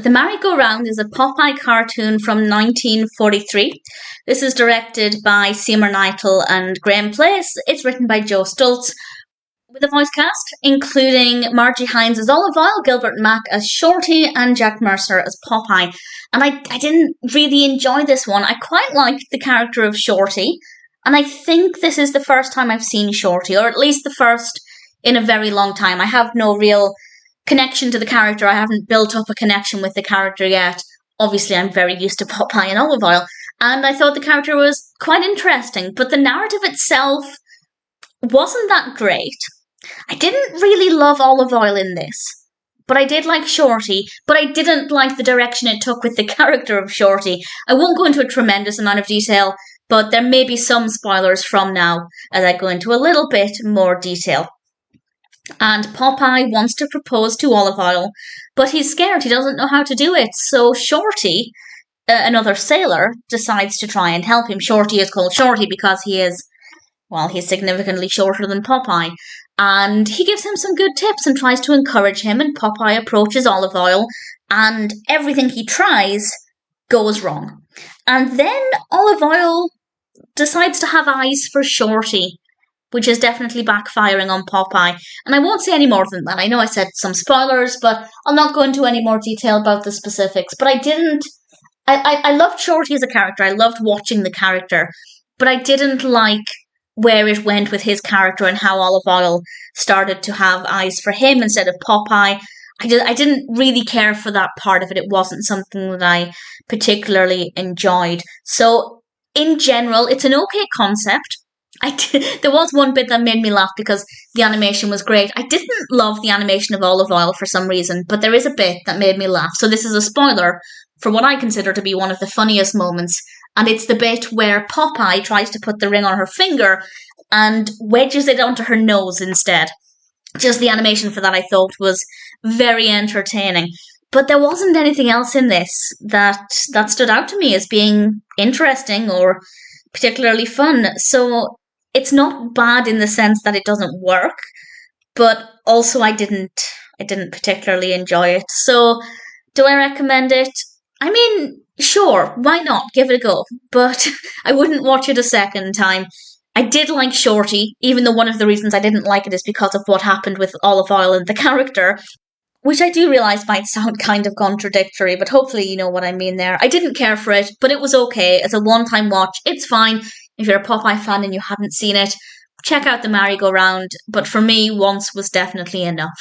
The Merry-Go-Round is a Popeye cartoon from 1943. This is directed by Seymour Nightle and Graham Place. It's written by Joe Stultz, with a voice cast including Margie Hines as Olive Oil, Gilbert and Mack as Shorty, and Jack Mercer as Popeye. And I didn't really enjoy this one. I quite liked the character of Shorty, and I think this is the first time I've seen Shorty, or at least the first in a very long time. I have no real connection to the character. I haven't built up a connection with the character yet. Obviously, I'm very used to Popeye and Olive Oil, and I thought the character was quite interesting, but the narrative itself wasn't that great. I didn't really love Olive Oil in this, but I did like Shorty, but I didn't like the direction it took with the character of Shorty. I won't go into a tremendous amount of detail, but there may be some spoilers from now as I go into a little bit more detail. And Popeye wants to propose to Olive Oil, but he's scared. He doesn't know how to do it. So Shorty, another sailor, decides to try and help him. Shorty is called Shorty because he's significantly shorter than Popeye. And he gives him some good tips and tries to encourage him. And Popeye approaches Olive Oil, and everything he tries goes wrong. And then Olive Oil decides to have eyes for Shorty, which is definitely backfiring on Popeye. And I won't say any more than that. I know I said some spoilers, but I'll not go into any more detail about the specifics. But I loved Shorty as a character. I loved watching the character. But I didn't like where it went with his character and how Olive Oil started to have eyes for him instead of Popeye. I didn't really care for that part of it. It wasn't something that I particularly enjoyed. So, in general, it's an okay concept. There was one bit that made me laugh because the animation was great. I didn't love the animation of Olive Oil for some reason, but there is a bit that made me laugh. So this is a spoiler for what I consider to be one of the funniest moments, and it's the bit where Popeye tries to put the ring on her finger and wedges it onto her nose instead. Just the animation for that I thought was very entertaining. But there wasn't anything else in this that stood out to me as being interesting or particularly fun. So it's not bad in the sense that it doesn't work, but also I didn't particularly enjoy it. So do I recommend it? I mean, sure, why not? Give it a go. But I wouldn't watch it a second time. I did like Shorty, even though one of the reasons I didn't like it is because of what happened with Olive Oil and the character, which I do realise might sound kind of contradictory, but hopefully you know what I mean there. I didn't care for it, but it was okay. As a one-time watch, it's fine. If you're a Popeye fan and you haven't seen it, check out the Merry-Go-Round. But for me, once was definitely enough.